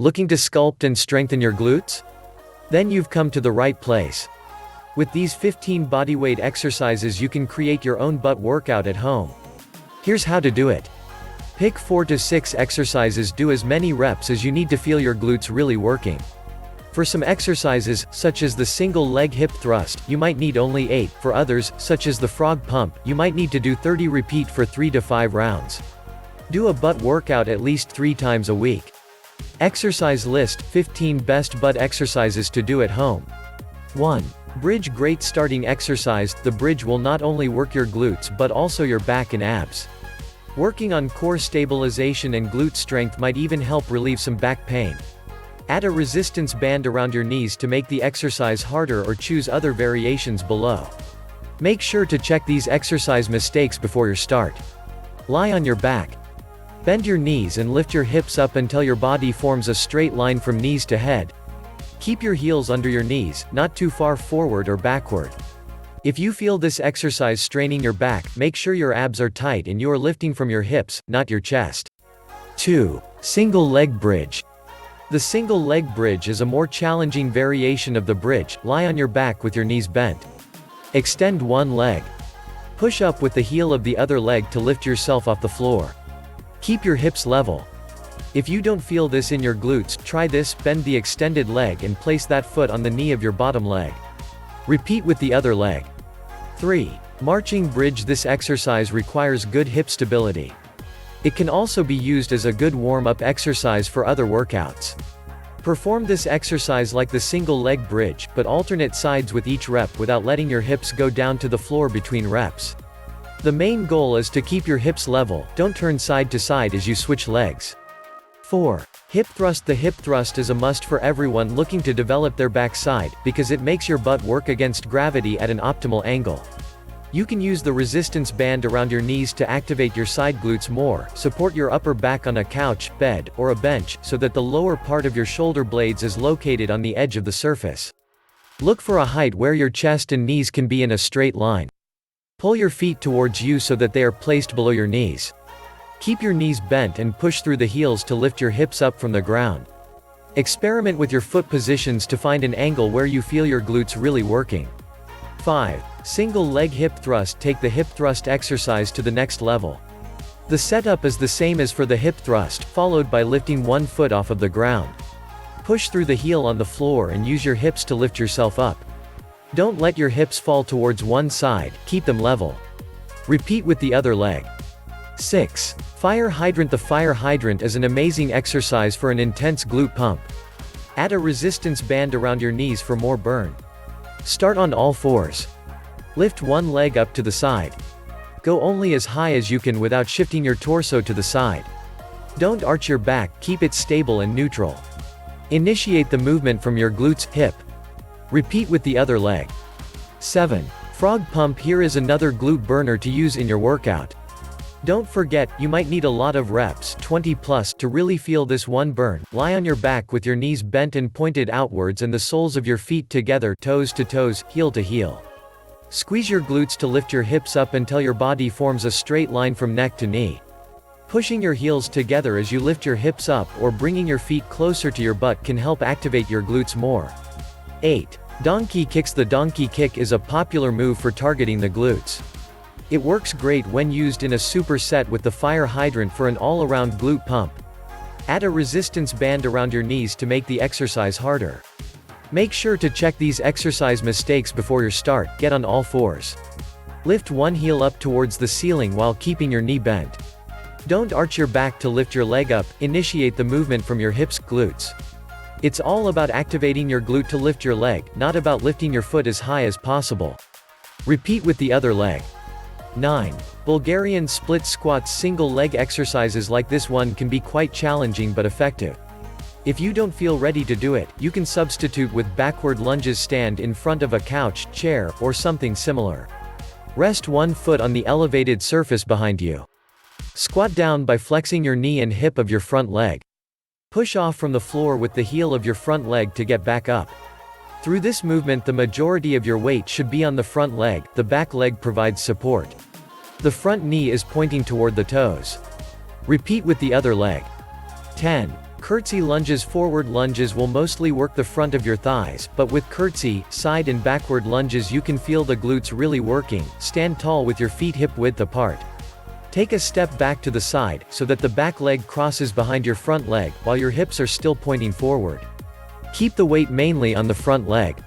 Looking to sculpt and strengthen your glutes? Then you've come to the right place. With these 15 bodyweight exercises you can create your own butt workout at home. Here's how to do it. Pick 4 to 6 exercises, do as many reps as you need to feel your glutes really working. For some exercises, such as the single leg hip thrust, you might need only 8, for others, such as the frog pump, you might need to do 30. Repeat for 3 to 5 rounds. Do a butt workout at least 3 times a week. Exercise list: 15 best butt exercises to do at home. 1. Bridge. Great starting exercise. The bridge will not only work your glutes but also your back and abs. Working on core stabilization and glute strength might even help relieve some back pain. Add a resistance band around your knees to make the exercise harder, or choose other variations below. Make sure to check these exercise mistakes before your start. Lie on your back. Bend your knees and lift your hips up until your body forms a straight line from knees to head. Keep your heels under your knees, not too far forward or backward. If you feel this exercise straining your back, make sure your abs are tight and you are lifting from your hips, not your chest. 2. Single leg bridge. The single leg bridge is a more challenging variation of the bridge. Lie on your back with your knees bent. Extend one leg. Push up with the heel of the other leg to lift yourself off the floor. Keep your hips level. If you don't feel this in your glutes, try this: bend the extended leg and place that foot on the knee of your bottom leg. Repeat with the other leg. 3. Marching bridge. This exercise requires good hip stability. It can also be used as a good warm-up exercise for other workouts. Perform this exercise like the single leg bridge, but alternate sides with each rep without letting your hips go down to the floor between reps. The main goal is to keep your hips level. Don't turn side to side as you switch legs. 4. Hip thrust. The hip thrust is a must for everyone looking to develop their backside, because it makes your butt work against gravity at an optimal angle. You can use the resistance band around your knees to activate your side glutes more. Support your upper back on a couch, bed, or a bench, so that the lower part of your shoulder blades is located on the edge of the surface. Look for a height where your chest and knees can be in a straight line. Pull your feet towards you so that they are placed below your knees. Keep your knees bent and push through the heels to lift your hips up from the ground. Experiment with your foot positions to find an angle where you feel your glutes really working. 5. Single leg hip thrust. Take the hip thrust exercise to the next level. The setup is the same as for the hip thrust, followed by lifting one foot off of the ground. Push through the heel on the floor and use your hips to lift yourself up. Don't let your hips fall towards one side, keep them level. Repeat with the other leg. 6. Fire hydrant. The fire hydrant is an amazing exercise for an intense glute pump. Add a resistance band around your knees for more burn. Start on all fours. Lift one leg up to the side. Go only as high as you can without shifting your torso to the side. Don't arch your back, keep it stable and neutral. Initiate the movement from your glutes, hip. Repeat with the other leg. 7. Frog pump. Here is another glute burner to use in your workout. Don't forget, you might need a lot of reps, 20 plus, to really feel this one burn. Lie on your back with your knees bent and pointed outwards and the soles of your feet together, toes to toes, heel to heel. Squeeze your glutes to lift your hips up until your body forms a straight line from neck to knee. Pushing your heels together as you lift your hips up or bringing your feet closer to your butt can help activate your glutes more. 8. Donkey kicks. The donkey kick is a popular move for targeting the glutes. It works great when used in a superset with the fire hydrant for an all-around glute pump. Add a resistance band around your knees to make the exercise harder. Make sure to check these exercise mistakes before your start. Get on all fours. Lift one heel up towards the ceiling while keeping your knee bent. Don't arch your back to lift your leg up. Initiate the movement from your hips, glutes. It's all about activating your glute to lift your leg, not about lifting your foot as high as possible. Repeat with the other leg. 9. Bulgarian split squats. Single leg exercises like this one can be quite challenging but effective. If you don't feel ready to do it, you can substitute with backward lunges. Stand in front of a couch, chair, or something similar. Rest one foot on the elevated surface behind you. Squat down by flexing your knee and hip of your front leg. Push off from the floor with the heel of your front leg to get back up. Through this movement the majority of your weight should be on the front leg, the back leg provides support. The front knee is pointing toward the toes. Repeat with the other leg. 10. Curtsy lunges. Forward lunges will mostly work the front of your thighs, but with curtsy, side and backward lunges you can feel the glutes really working. Stand tall with your feet hip width apart. Take a step back to the side, so that the back leg crosses behind your front leg, while your hips are still pointing forward. Keep the weight mainly on the front leg.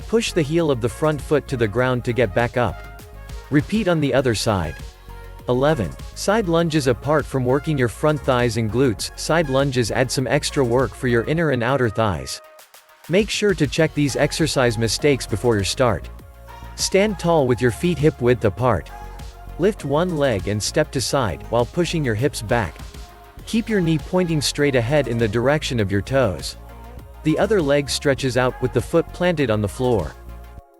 Push the heel of the front foot to the ground to get back up. Repeat on the other side. 11. Side lunges. Apart from working your front thighs and glutes, side lunges add some extra work for your inner and outer thighs. Make sure to check these exercise mistakes before your start. Stand tall with your feet hip width apart. Lift one leg and step to side, while pushing your hips back. Keep your knee pointing straight ahead in the direction of your toes. The other leg stretches out, with the foot planted on the floor.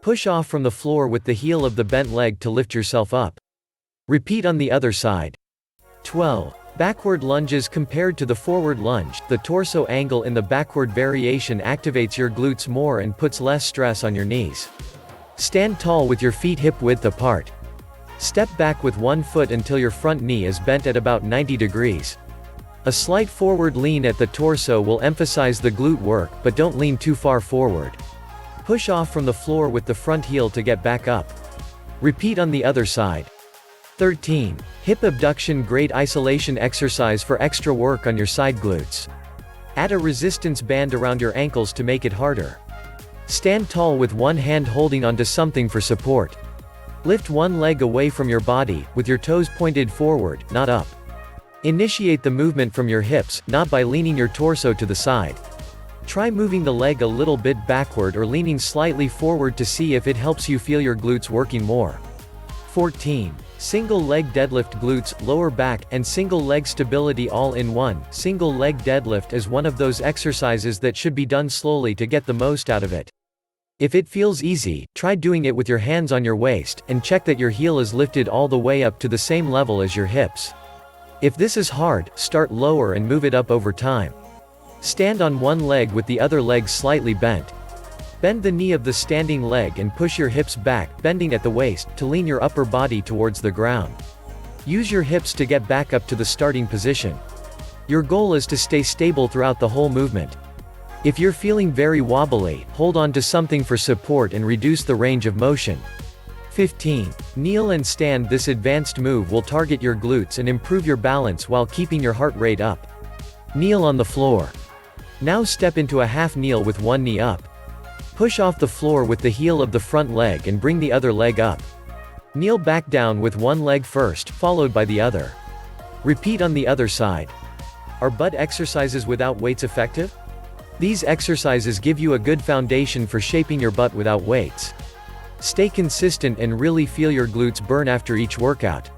Push off from the floor with the heel of the bent leg to lift yourself up. Repeat on the other side. 12. Backward lunges. Compared to the forward lunge, the torso angle in the backward variation activates your glutes more and puts less stress on your knees. Stand tall with your feet hip width apart. Step back with one foot until your front knee is bent at about 90 degrees. A slight forward lean at the torso will emphasize the glute work, but don't lean too far forward. Push off from the floor with the front heel to get back up. Repeat on the other side. 13. Hip abduction. Great isolation exercise for extra work on your side glutes. Add a resistance band around your ankles to make it harder. Stand tall with one hand holding onto something for support. Lift one leg away from your body, with your toes pointed forward, not up. Initiate the movement from your hips, not by leaning your torso to the side. Try moving the leg a little bit backward or leaning slightly forward to see if it helps you feel your glutes working more. 14. Single leg deadlift. Glutes, lower back, and single leg stability all in one. Single leg deadlift is one of those exercises that should be done slowly to get the most out of it. If it feels easy, try doing it with your hands on your waist, and check that your heel is lifted all the way up to the same level as your hips. If this is hard, start lower and move it up over time. Stand on one leg with the other leg slightly bent. Bend the knee of the standing leg and push your hips back, bending at the waist, to lean your upper body towards the ground. Use your hips to get back up to the starting position. Your goal is to stay stable throughout the whole movement. If you're feeling very wobbly, hold on to something for support and reduce the range of motion. 15. Kneel and stand. This advanced move will target your glutes and improve your balance while keeping your heart rate up. Kneel on the floor. Now step into a half kneel with one knee up. Push off the floor with the heel of the front leg and bring the other leg up. Kneel back down with one leg first, followed by the other. Repeat on the other side. Are butt exercises without weights effective? These exercises give you a good foundation for shaping your butt without weights. Stay consistent and really feel your glutes burn after each workout.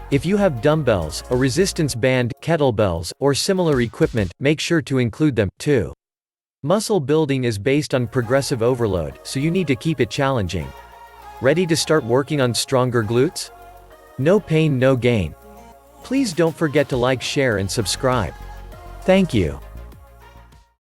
If you have dumbbells, a resistance band, kettlebells, or similar equipment, make sure to include them, too. Muscle building is based on progressive overload, so you need to keep it challenging. Ready to start working on stronger glutes? No pain, no gain. Please don't forget to like, share, and subscribe. Thank you.